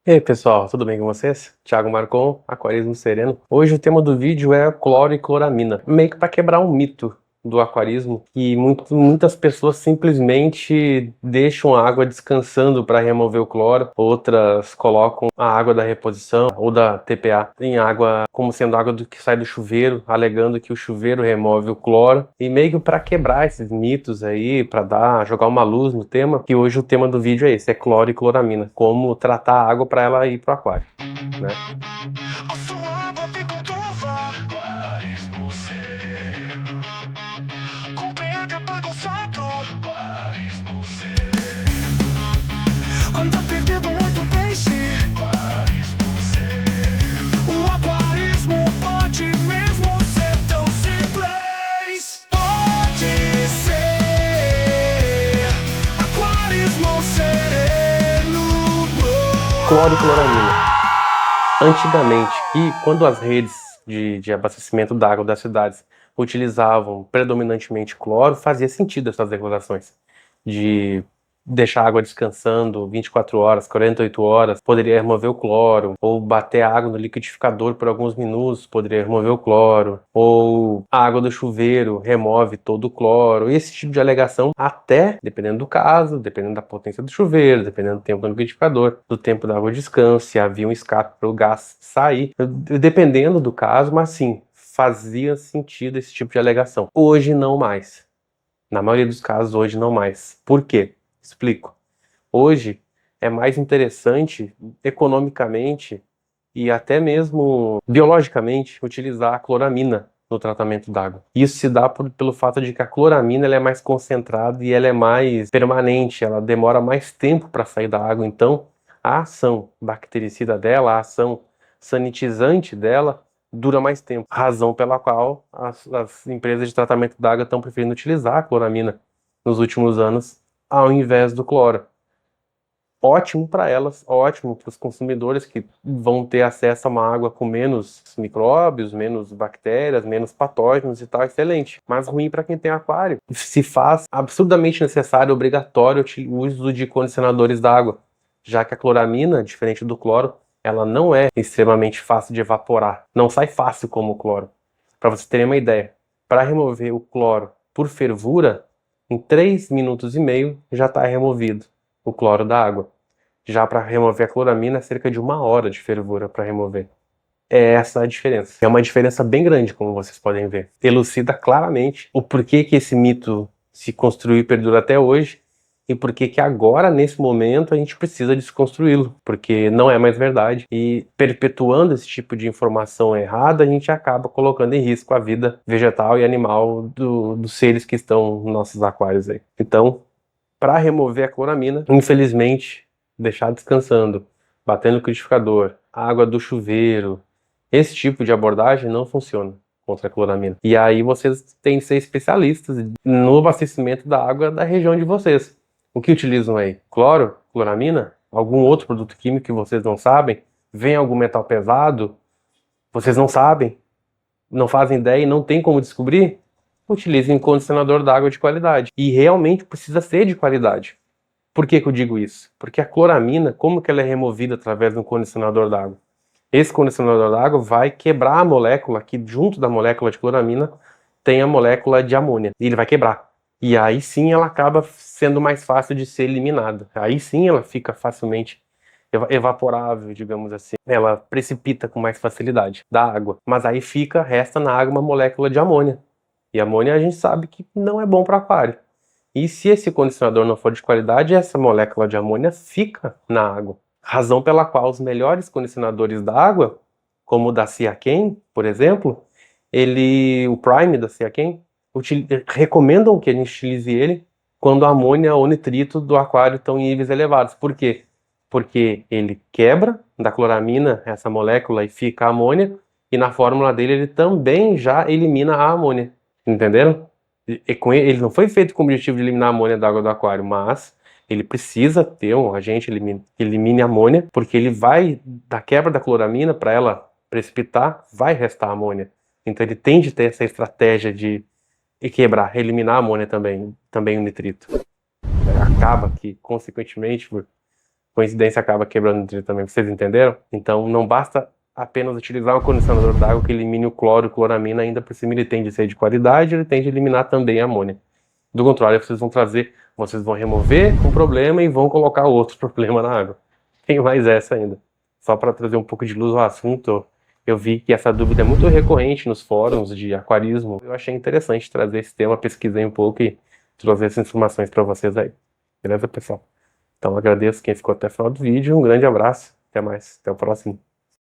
E aí pessoal, tudo bem com vocês? Thiago Marcon, Aquarismo Sereno. Hoje o tema do vídeo é cloro e cloramina, meio que para quebrar um mito do aquarismo que muitas pessoas simplesmente deixam a água descansando para remover o cloro, outras colocam a água da reposição ou da TPA em água como sendo água que sai do chuveiro, alegando que o chuveiro remove o cloro, e meio que para quebrar esses mitos aí, para jogar uma luz no tema, que hoje o tema do vídeo é esse, é cloro e cloramina, como tratar a água para ela ir pro aquário, né? Anda perdendo muito peixe. O aquarismo pode mesmo ser tão simples. Pode ser Aquarismo Sereno. Cloro e cloramina. Antigamente, quando as redes de abastecimento d'água das cidades utilizavam predominantemente cloro, fazia sentido essas declarações de deixar a água descansando 24 horas, 48 horas, poderia remover o cloro, ou bater a água no liquidificador por alguns minutos, poderia remover o cloro, ou a água do chuveiro remove todo o cloro. Esse tipo de alegação, até, dependendo do caso, dependendo da potência do chuveiro, dependendo do tempo do liquidificador, do tempo da água de descanso, se havia um escape para o gás sair, dependendo do caso, mas sim, fazia sentido esse tipo de alegação. Hoje não mais. Na maioria dos casos, hoje não mais. Por quê? Explico. Hoje é mais interessante, economicamente e até mesmo biologicamente, utilizar a cloramina no tratamento d'água. Isso se dá pelo fato de que a cloramina ela é mais concentrada e ela é mais permanente, ela demora mais tempo para sair da água. Então, a ação bactericida dela, a ação sanitizante dela, dura mais tempo. Razão pela qual as empresas de tratamento d'água estão preferindo utilizar a cloramina nos últimos anos ao invés do cloro. Ótimo para elas, ótimo para os consumidores que vão ter acesso a uma água com menos micróbios, menos bactérias, menos patógenos e tal, excelente. Mas ruim para quem tem aquário. Se faz absurdamente necessário, obrigatório o uso de condicionadores d'água, já que a cloramina, diferente do cloro, ela não é extremamente fácil de evaporar. Não sai fácil como o cloro. Para vocês terem uma ideia, para remover o cloro por fervura, em 3 minutos e meio já está removido o cloro da água. Já para remover a cloramina, é cerca de 1 hora de fervura para remover. É essa a diferença. É uma diferença bem grande, como vocês podem ver. Elucida claramente o porquê que esse mito se construiu e perdura até hoje, e porquê que agora, nesse momento, a gente precisa desconstruí-lo, porque não é mais verdade. E perpetuando esse tipo de informação errada, a gente acaba colocando em risco a vida vegetal e animal dos seres que estão nos nossos aquários aí. Então, para remover a cloramina, infelizmente, deixar descansando, batendo no liquidificador, água do chuveiro, esse tipo de abordagem não funciona contra a cloramina. E aí vocês têm que ser especialistas no abastecimento da água da região de vocês. O que utilizam aí? Cloro? Cloramina? Algum outro produto químico que vocês não sabem? Vem algum metal pesado? Vocês não sabem? Não fazem ideia e não tem como descobrir? Utilizem um condicionador d'água de qualidade. E realmente precisa ser de qualidade. Por que que eu digo isso? Porque a cloramina, como que ela é removida através de um condicionador d'água? Esse condicionador d'água vai quebrar a molécula, que junto da molécula de cloramina tem a molécula de amônia, e ele vai quebrar. E aí sim ela acaba sendo mais fácil de ser eliminada. Aí sim ela fica facilmente evaporável, digamos assim. Ela precipita com mais facilidade da água. Mas aí resta na água uma molécula de amônia. E amônia a gente sabe que não é bom para aquário. E se esse condicionador não for de qualidade, essa molécula de amônia fica na água. Razão pela qual os melhores condicionadores da água, como o da Siaken, por exemplo, o Prime da Siaken, recomendam que a gente utilize ele quando a amônia ou nitrito do aquário estão em níveis elevados. Por quê? Porque ele quebra da cloramina essa molécula e fica a amônia, e na fórmula dele ele também já elimina a amônia. Entenderam? Ele não foi feito com o objetivo de eliminar a amônia da água do aquário, mas ele precisa ter um agente que elimine a amônia, porque ele vai, da quebra da cloramina, para ela precipitar, vai restar amônia. Então ele tem de ter essa estratégia de quebrar, eliminar a amônia também o nitrito. Acaba que, consequentemente, por coincidência acaba quebrando entre também, vocês entenderam? Então não basta apenas utilizar um condicionador d'água que elimine o cloro e cloramina, ainda por cima ele tem de ser de qualidade, ele tem de eliminar também a amônia. Do contrário, vocês vão remover um problema e vão colocar outro problema na água. Tem mais essa ainda. Só para trazer um pouco de luz ao assunto, eu vi que essa dúvida é muito recorrente nos fóruns de aquarismo. Eu achei interessante trazer esse tema, pesquisei um pouco e trazer essas informações para vocês aí. Beleza, pessoal? Então agradeço quem ficou até o final do vídeo, um grande abraço, até mais, até o próximo.